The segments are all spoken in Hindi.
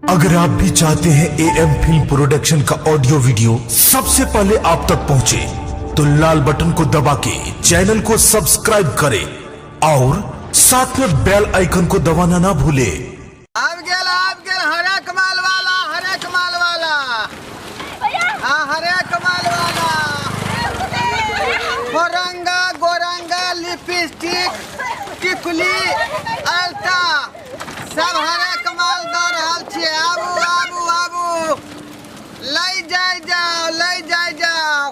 अगर आप भी चाहते हैं AM फिल्म प्रोडक्शन का ऑडियो वीडियो सबसे पहले आप तक पहुंचे, तो लाल बटन को दबा के चैनल को सब्सक्राइब करें और साथ में बेल आइकन को दबाना ना भूले। आप गेल हरे कमाल वाला हरे कमाल वाला गोरंगा गोरंगा लिपस्टिक टिकुली अलता सब हरे कमाल दऽ रहल छियै। आबू आबू आबू ले जाय जाओ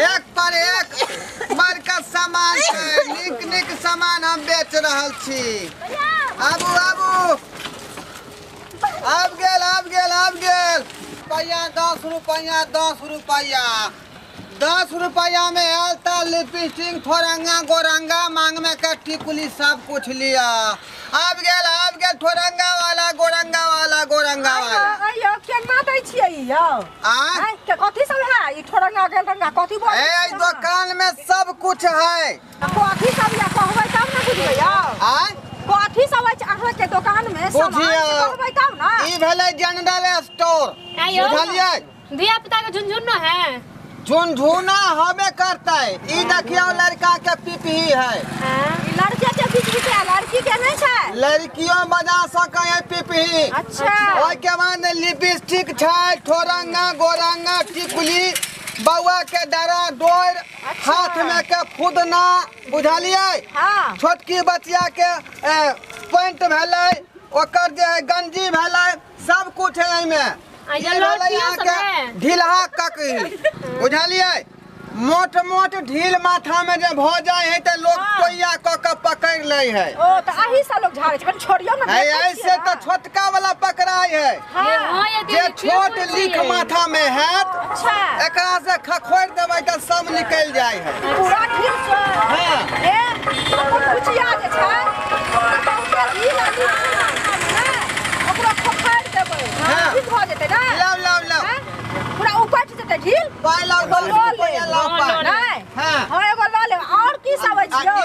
एक पर एक बड़का सामान छै, नीक सामान हम बेच रहल छी। आबू आबू आब गेल रुपया 10 रुपया में अलता लिपस्टिक ठोरंगा गोरंगा मांग में का टिकुली सब कुछ लिया। आब गेल ठोरंगा वाला गोरंगा वाला अयो केना दै छियै यौ आ के कथि सब है ई ठोरंगा गोरंगा कथि बोल ए दुकान में सब कुछ है। कथि सब या कहबै तब ना बुझबै यौ आ कथि सब है अहाँ के दुकान में सामान कहबै तब ना। ई भेलै जनरल स्टोर, बुझलियै? धिया पुता के झुनझुन है, झुनझुना हमें करता है। ई देखियो लड़का के पिपही है, लड़के के पिपही है, लड़की के नहीं है। लड़कियों बजा सकै है पिपही। अच्छा ओइ के बाद लिपस्टिक छै, ठोरंगा गोरंगा टिकुली, बउआ के डरा डोर, अच्छा। हाथ में के फुदना, बुझलियै? हां छोटकी बच्चिया के पैंट भेलै, ओकर जे गंजी भेलै, सब कुछ है एमे। ढीलहा ककही, बुझलियै? मोट ढील माथा में जे भ जाय है त लोग कोइया क के पकड़ ले है। ओ त अही से लोग झाड़े छै, छोड़ियो ना। ऐसे तो छोटका वाला पकड़ाई है, जे छोट लीक माथा में है। अच्छा एकरा से खखोर देबै त सब निकल जाय है पूरा ढील से। हां ए कुचिया जे छै ई लागी ओकरा खखोर देबै, ठीक भ जेतै ना। लाउ पूरा ऊपर जेतै ढील पाइ लाउ नहीं हां एगो ल ले। और की सब है छियो?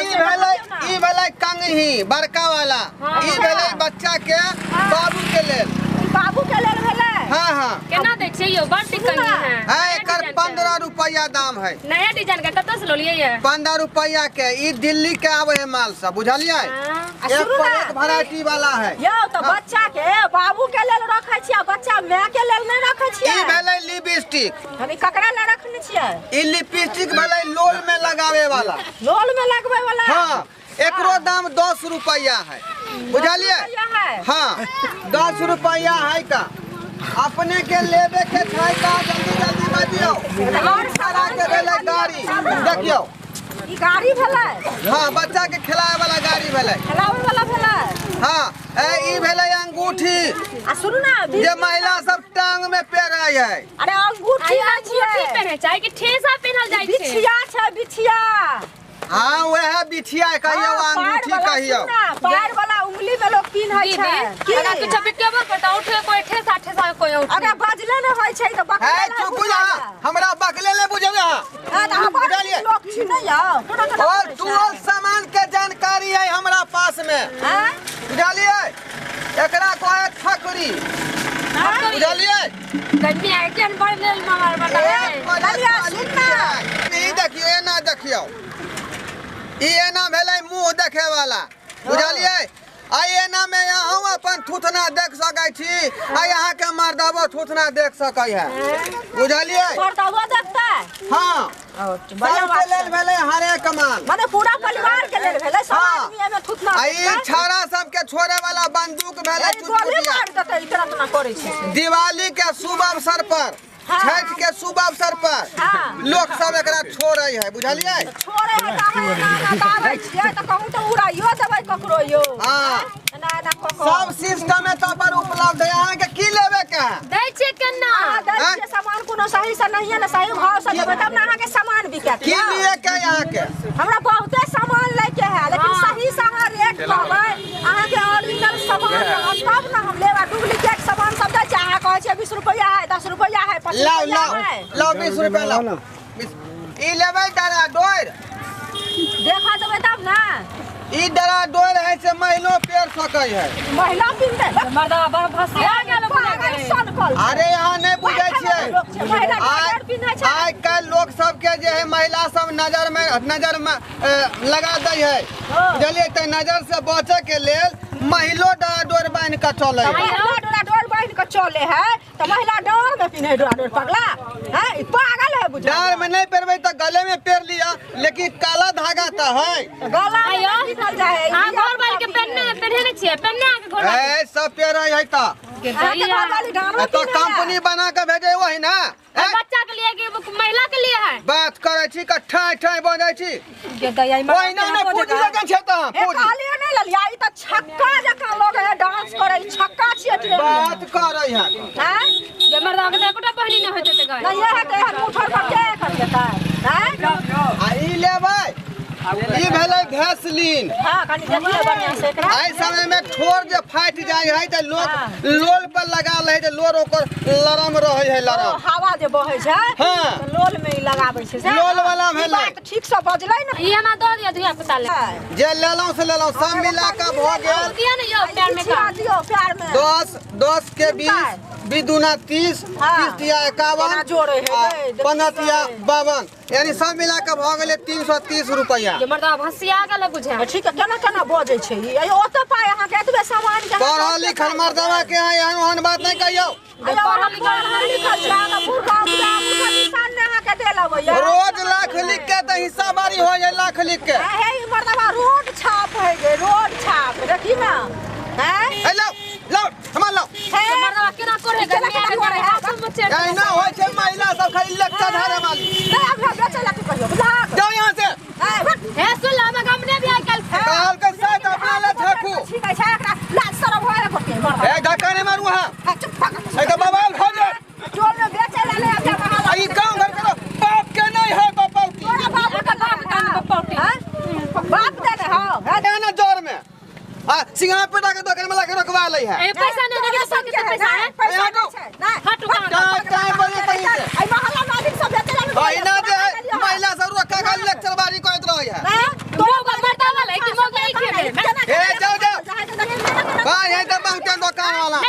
ई भेलै कंघी बड़का वाला, ई भेलै बच्चा के बाबू के लेल। बाबू के लेल भेलै। हां केना दै छै यौ? बड़ टिकन है एकर 15 रुपया दाम है। नया डिजाइन के कतऽ से लोलियै ये? 15 रुपया के। ई दिल्ली के आवे है माल सब, बुझलियै? एक पर एक वैरायटी वाला है। यौ तो बच्चा के बाबू के लेल रखै छियै, बच्चा माय के लेल नहीं रखै छियै। ई भेलै लिपस्टिक, हम ई ककरा लेल रखने छियै? ई लिपस्टिक भेलै लोल में लगावे वाला। लोल में लगबै वाला। हां एकरो दाम 10 रुपया है, बुझलियै? हां 10 रुपया है का। अपने के लेबे के छै का जल्दी बजियो। और सारा के भेलै गाड़ी, देखियो ई गाड़ी भेलै। हां बच्चा के खिलाए वाला गाड़ी भेलै, खिलावे वाला भेलै। हां ई भेलै अंगूठी, आ सुनू ना जे महिला सब टांग में पहिरै है। अरे अंगूठी अंगूठी पहने छै कि ठेसा पहनल जाइ छै? बिछिया छै बिछिया। हां वह बिछिया कहियो, अंगूठी कहियो। पैर वाला उंगली में लोग पिन्है छै। अगर कुछ बिकेबो करता उठे कोई ठेसा कोई उठे। अगर बजले न होय छै त बकले है चुप जा, हमरा बकले ले बुझबे। बुझलिए लोग छी न यौ। और दुओ सामान के जानकारी है हमरा पास में, हैं बुझलिए? एकरा कहै ठकुरी, बुझलिए? गर्मी आए के बड़ लेल मार बता कलिया सुनना। ई देखियो एना देखियो, ई एना भेलै मुंह देखे वाला, बुझलिए? आई एना में यहाँ अपन थूथना देख सकै छी, आ यहाँ के मर्दबो थूथना देख सकै है, बुझलिए? मर्दबो देखतै। हां सबके लेल भेलै हरे कमाल, माने पूरा परिवार के लेल भेलै। सब आदमी में थूथना। आई छाड़ा सब के छोड़े वाला बंदूक भेलै गोली मार देतै इतना तना करै छै। दिवाली के शुभ अवसर पर, छठ के शुभ अवसर पर लोग सब एकरा छोड़े है, बुझलिए? छोड़े है त दाबै छियै त कहूं त उड़ाइयो देबै ककरो यौ। हां ना ककरो सब सिस्टम तो पर उपलब्ध है। अहाँ के की लेबे के है? दै छै केना? दै छियै सामान कोनो सही से नहीं है ना, सही भाव से देबै तब ना अहाँ के सामान बिकत। की लिए के यहाँ के? हमरा बहुते सामान ले के है, लेकिन सही से अहाँ रेट कहबै, अहाँ के ओरिजिनल सामान रहत तब ना हम लेबा। डुप्लीकेट सामान सब दै छै, अहाँ कहै छियै 20 रुपया है, 10 रुपया है, 25 रुपया है। लाओ 20 रुपया लाओ। ई लेबै डरा डोर, देखा देबै तब ना। ई डरा डोर है से महिलो पेर सकै है। महिला पिनते मर्दा भसिया गेल लिखल अरे यहाँ नहीं बुझे छियै आइ काल्हि लोग सबके जे है महिला सब नजर में लगा दै है बुझलिए तो नजर से बचे के लेल महिलो डोर बांध के चले डोर बांध के चले है तो महिला डोर में पिन्हे डोर पगला है पागल है बुझा डार में नहीं पेरबे तो गले में पेर लिया लेकिन काला धागा तो है गला में निकल जाए हां घर वाले के पहने छिए पहने के घर ए सब पेर है तो तो कंपनी बना के भेजे वही ना बच्चा के लिए कि महिला के लिए है बात करे छी का ठाई ठाई बजे छी वही ना पूजी लगन छै त पूजी खाली नहीं ललिया ई त छक्का जका लोग है डांस करे छक्का छिए बात करे है हैं जे मर्दा के एकोटा पहनी नहीं होते त नहीं है ते मुठर पर के कर देता हैं आ ई लेबै ई भेलै भैसलीन हां कनी देखिए बढ़िया से एकरा आई समय में ठोर जे फाट जाय है त लोग लोल पर लगा ले जे लोर ओकर लरम रहै है लरम हवा जे बहै छै हां लोल में लगाबै छै लोल वाला भेलै बात ठीक से बजलै न ई हमरा दो दिया धुआ पता ले जे लेलौ से लेलौ सब मिला के भ गेल दिया न यो प्यार में का दियो प्यार में 10 के 20 2 30 30 दिया 51 जोड़े है 15 दिया 52 यानी सब मिला के भ गेलै 330 रुपया जे मर्दा भसिया गेल बुझा ठीक है केना केना बजै छै ई ओतो पाए अहाँ के एतबे सामान के पढ़ल लिखल मर्दवा के यहाँ ओहन बात नहीं कहियो पढ़ल लिखल छै ना पूरा निशान ने अहाँ के देला भैया रोज लाख लिख के त हिस्सा बारी हो जाए लाख लिख के हे ई मर्दवा रोड छाप है गे रोड छाप देखी ना हैं लो लो हम लो मर्दा केना करे कहीं ना होय छै महिला सब खाली लेक्चर धारे वाली बेचे ला की कहियो बुझा जाओ यहाँ से हे सुन ला हम ने भी कल काल के साथ अपना ले थाकू ठीक है एकरा लाज सरब होए कोते मर्दा ए धक्का नहीं मारू हां चुप पकड़ ए तो बवाल हो जाए जोर में बेचे ला ले अपना कहा आई काम घर करो बाप के नहीं है बाप तोरा बाप का काम पौटी बाप दे दे हां है ना जोर में सिंघार पेटा के दुकान में लाके रखवा लै है ए पैसा नहीं देगे सब के पैसा है पैसा नहीं ना हटू काय बजे कहीं से आई महल्ला मालिक सब बेचे ला भाई ना जे महिला सब रखा का लेक्चर बारी कहत रही है तो मर्दा वाला कि मो गई के ए जाओ जाओ भाई है तो बहुते दुकान वाला